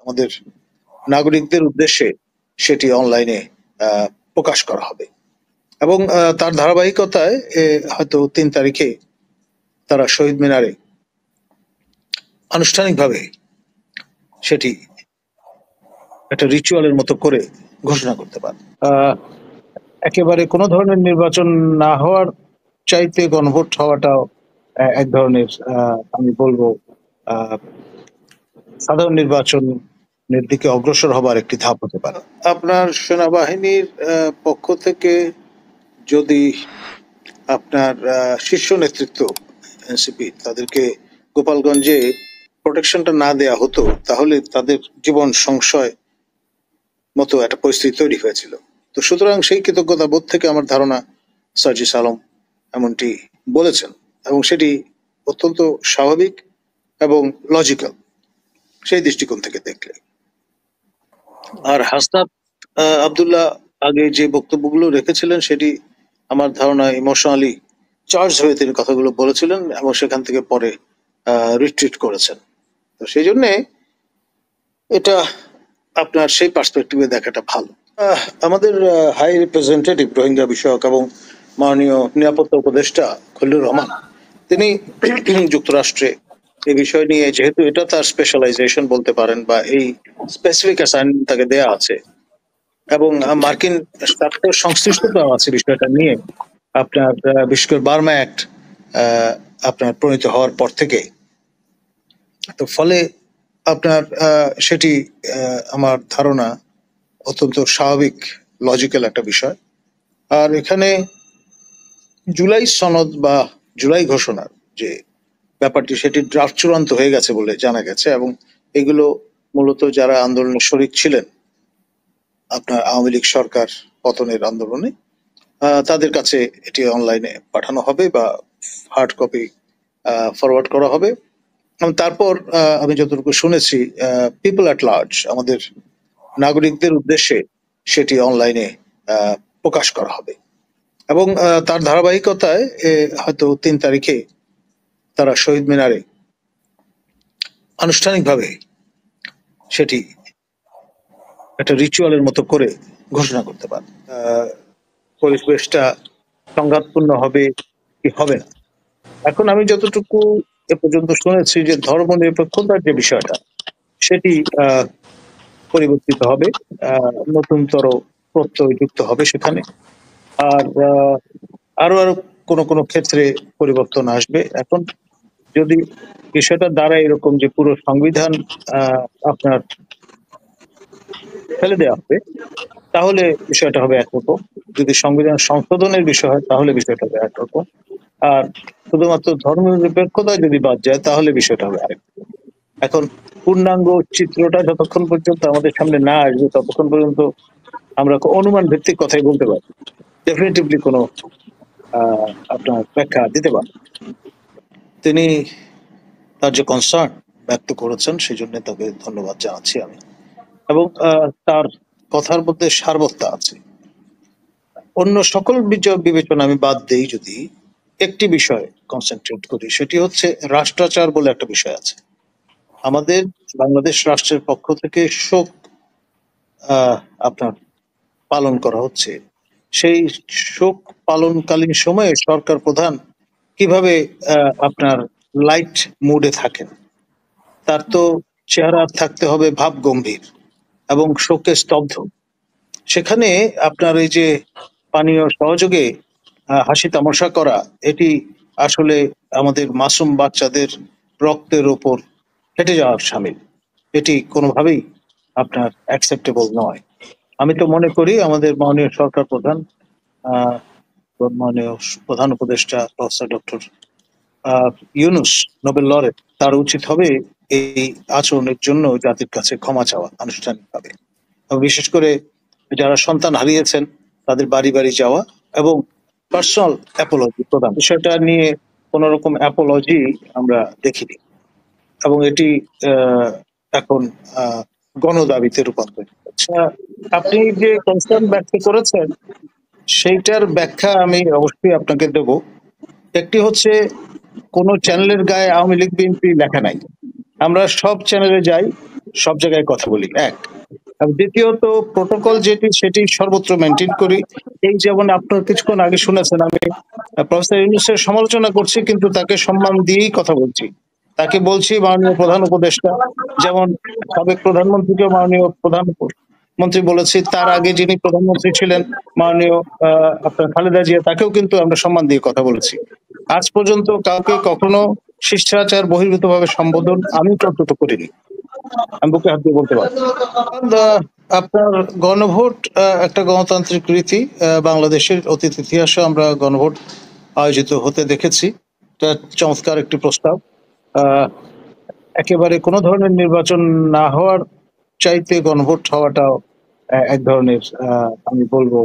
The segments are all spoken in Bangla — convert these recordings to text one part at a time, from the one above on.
আমাদের নাগরিকদের উদ্দেশ্যে সেটি অনলাইনে প্রকাশ করা হবে এবং তার ধারাবাহিকতায় হয়তো ৩ তারিখে তারা শহীদ মিনারে আনুষ্ঠানিকভাবে সেটি একটা রিচুয়ালের মতো করে ঘোষণা করতে পারে। একেবারে কোনো ধরনের নির্বাচন না হওয়ার চাইতে গণভোট হওয়াটাও এক ধরনের আমি বলবো সাধারণ নির্বাচনের দিকে অগ্রসর হবার একটি ধাপ হতে পারে। আপনার সেনাবাহিনীর পক্ষ থেকে যদি আপনার শীর্ষ নেতৃত্ব এনসিপি তাদেরকে গোপালগঞ্জে প্রোটেকশনটা না দেয়া হতো তাহলে তাদের জীবন সংশয় মতো একটা পরিস্থিতি তৈরি হয়েছিল। তো সুতরাং সেই কৃতজ্ঞতা বোধ থেকে আমার ধারণা সার্জিস আলম এমনটি বলেছেন এবং সেটি অত্যন্ত স্বাভাবিক এবং লজিক্যাল সেই দৃষ্টিকোণ থেকে দেখলে। আর হাসনাত আব্দুল্লাহ আগে যে বক্তব্যগুলো রেখেছিলেন সেটি আমার ধারণা ইমোশনালি চার্জ হয়ে তিনি কথাগুলো বলেছিলেন এবং সেখান থেকে পরে রিট্রিট করেছেন। তো সেই জন্যে এটা আপনার সেই পার্সপেক্টিভে দেখাটা ভালো। আমাদের হাই রিপ্রেজেন্টেটিভ রোহিঙ্গা বিষয়ক এবং মাননীয় নিরাপত্তা উপদেষ্টা খলিলুর রহমান তিনি যুক্তরাষ্ট্রে এই বিষয় নিয়ে, যেহেতু এটা তার স্পেশালাইজেশন বলতে পারেন বা এই স্পেসিফিক অ্যাসাইনমেন্ট তাকে দেয়া আছে এবং মার্কিন স্বার্থ সংশ্লিষ্টতাও আছে বিষয়টা নিয়ে, আপনার বিশেষ করে বার্মা অ্যাক্ট আপনার প্রণীত হওয়ার পর থেকে। তো ফলে আপনার সেটি আমার ধারণা অত্যন্ত স্বাভাবিক লজিক্যাল একটা বিষয়। আর এখানে জুলাই সনদ বা জুলাই ঘোষণার যে ব্যাপারটি সেটি ড্রাফট চূড়ান্ত হয়ে গেছে বলে জানা গেছে এবং এগুলো মূলত যারা আন্দোলনে শরিক ছিলেন আপনার আওয়ামী লীগ সরকার পতনের আন্দোলনে তাদের কাছে এটি অনলাইনে পাঠানো হবে বা হার্ড কপি ফরওয়ার্ড করা হবে। তারপর আমি যতটুকু শুনেছি পিপল অ্যাট লার্জ আমাদের নাগরিকদের উদ্দেশ্যে সেটি অনলাইনে প্রকাশ করা হবে এবং তার ধারাবাহিকতায় হয়তো ৩ তারিখে তারা শহীদ মিনারে আনুষ্ঠানিকভাবে সেটি একটা রিচুয়ালের মতো করে ঘোষণা করতে পারে। পরিবেশটা সংঘাতপূর্ণ হবে কি হবে না, এখন আমি যতটুকু এ পর্যন্ত শুনেছি যে ধর্ম নিরপেক্ষতার যে বিষয়টা সেটি পরিবর্তিত হবে, নতুনতর প্রত্যয় যুক্ত হবে সেখানে, আর আরো আরো কোনো ক্ষেত্রে পরিবর্তন আসবে। এখন যদি বিষয়টা দাঁড়ায় এরকম যে পুরো সংবিধান আপনার ফেলে দেওয়া হবে তাহলে বিষয়টা হবে একরকম, যদি সংবিধান সংশোধনের বিষয় হয় তাহলে বিষয়টা হবে একরকম, আর শুধুমাত্র ধর্ম নিরপেক্ষতা যদি বাদ যায় তাহলে বিষয়টা হবে আরেক। এখন পূর্ণাঙ্গ চিত্রটা যতক্ষণ পর্যন্ত আমাদের সামনে না আসবে ততক্ষণ পর্যন্ত আমরা অনুমান ভিত্তিক কথাই বলতে পারি, ডেফিনেটিভলি কোনো আপনার ব্যাখ্যা দিতে পারি। তিনি তার যে কনসার্ন ব্যক্ত করেছেন সেই জন্য তাকে ধন্যবাদ জানাচ্ছি আমি, এবং তার কথার মধ্যে সারবত্তা আছে। অন্য সকল বিবেচনা আমি বাদ দেই, যদি একটি বিষয়ে কনসেন্ট্রেট করি সেটি হচ্ছে রাষ্ট্রাচার বলে একটা বিষয় আছে। আমাদের বাংলাদেশ রাষ্ট্রের পক্ষ থেকে শোক আপনার পালন করা হচ্ছে, সেই শোক পালনকালীন সময়ে সরকার প্রধান কিভাবে আপনার লাইট মুডে থাকেন, তার তো চেহারা থাকতে হবে ভাব গম্ভীর এবং শোকে স্তব্ধ। সেখানে আপনার এই যে পানীয় সহযোগে হাসি তামাশা করা, এটি আসলে আমাদের মাসুম বাচ্চাদের রক্তের ওপর হেঁটে যাওয়ার শামিল, এটি কোনোভাবেই আপনার অ্যাকসেপ্টেবল নয়। আমি তো মনে করি আমাদের মাননীয় সরকার প্রধান মাননীয় প্রধান উপদেষ্টা professor doctor Yunus Nobel laureate, তার উচিত হবে এই আচরণের জন্য জাতির কাছে ক্ষমা চাওয়া আনুষ্ঠানিকভাবে, এবং বিশেষ করে যারা সন্তান হারিয়েছেন তাদের বাড়ি বাড়ি যাওয়া এবং পার্সোনাল অ্যাপোলজি প্রদান। বিষয়টা নিয়ে কোন রকম অ্যাপোলজি আমরা দেখিনি এবং এটি এখন গণদাবিতে রূপান্তরিত হচ্ছে। আপনি যে কনসার্ন ব্যক্ত করেছেন সেইটার ব্যাখ্যা আমি অবশ্যই আপনাকে দেব। একটি হচ্ছে কোন চ্যানেলের গায়ে আওয়ামী লীগ বিএনপি লেখা নাই, আমরা সব চ্যানেলে যাই, সব জায়গায় কথা বলি, এক। আর দ্বিতীয়ত প্রোটোকল যেটি সেটি সর্বত্র মেনটেন করি। এই যেমন আপনার কিছুক্ষণ আগে শুনেছেন আমি প্রফেসর ইউনূসের সমালোচনা করছি, কিন্তু তাকে সম্মান দিয়েই কথা বলছি। তাকে বলছি মাননীয় প্রধান উপদেষ্টা, যেমন সাবেক প্রধানমন্ত্রীকে মাননীয় প্রধানমন্ত্রী বলেছি, তার আগে যিনি প্রধানমন্ত্রী ছিলেন মাননীয় আপনার খালেদা জিয়া, তাকেও কিন্তু আমরা সম্মান দিয়ে কথা বলেছি। আজ পর্যন্ত কাউকে কখনো শিষ্টাচার বহির্ভূত ভাবে সম্বোধন আমি অন্তত করিনি, আমি বুকে হাত দিয়ে বলতে পারবো। আপনার গণভোট একটা গণতান্ত্রিক রীতি। বাংলাদেশের অতীত ইতিহাসে আমরা গণভোট আয়োজিত হতে দেখেছি। এটা চমৎকার একটি প্রস্তাব। একেবারে কোনো ধরনের নির্বাচন না হওয়ার চাইতে গণভোট হওয়াটাও এক ধরনের আমি বলবো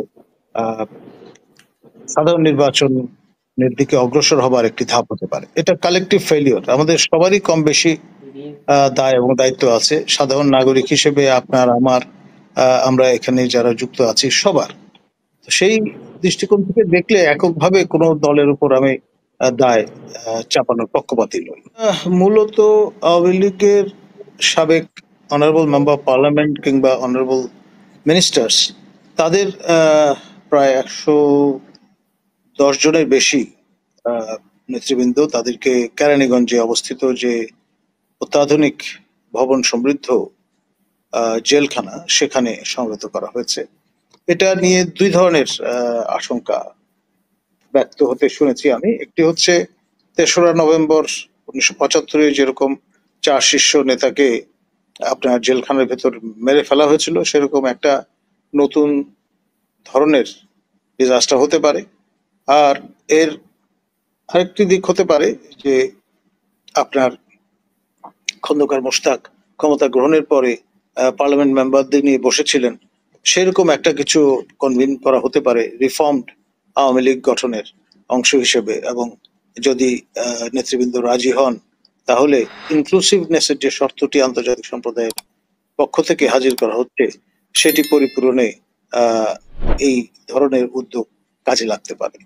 সাধারণ নির্বাচনের দিকে অগ্রসর হবার একটি ধাপ হতে পারে। এটা কালেকটিভ ফেলিওর, আমাদের সবারই কম বেশি দায় এবং দায়িত্ব আছে সাধারণ নাগরিক হিসেবে, আপনার আমার, আমরা এখানে যারা যুক্ত আছি সবার। সেই দৃষ্টিকোণ থেকে দেখলে এককভাবে কোনো দলের উপর আমি দায় চাপানোর পক্ষপাতী নই। মূলত আওয়ামী লীগের সাবেক অনারেবল মেম্বার অফ পার্লামেন্ট কিংবা অনারেবল মিনিস্টার্স, তাদের প্রায় 110 জনের বেশি নেতৃবৃন্দ, তাদেরকে কেরানীগঞ্জে অবস্থিত যে অত্যাধুনিক ভবন সমৃদ্ধ জেলখানা, সেখানে সংগত করা হয়েছে। এটা নিয়ে দুই ধরনের আশঙ্কা ব্যক্ত হতে শুনেছি আমি। একটি হচ্ছে ৩রা নভেম্বর 1975-এ যেরকম 4 শীর্ষ নেতাকে আপনার জেলখানার ভেতর মেরে ফেলা হয়েছিল, সেরকম একটা নতুন ধরনের ডিজাস্টার হতে পারে। আর এর আরেকটি দিক হতে পারে যে আপনার খন্দকার মোশতাক ক্ষমতা গ্রহণের পরে পার্লামেন্ট মেম্বারদের নিয়ে বসেছিলেন, সেরকম একটা কিছু কনভিন করা হতে পারে রিফর্মড আওয়ামী লীগ গঠনের অংশ হিসেবে। এবং যদি নেতৃবৃন্দ রাজি হন, তাহলে ইনক্লুসিভনেসের যে শর্তটি আন্তর্জাতিক সম্প্রদায়ের পক্ষ থেকে হাজির করা হচ্ছে, সেটি পরিপূরণে এই ধরনের উদ্যোগ কাজে লাগতে পারে।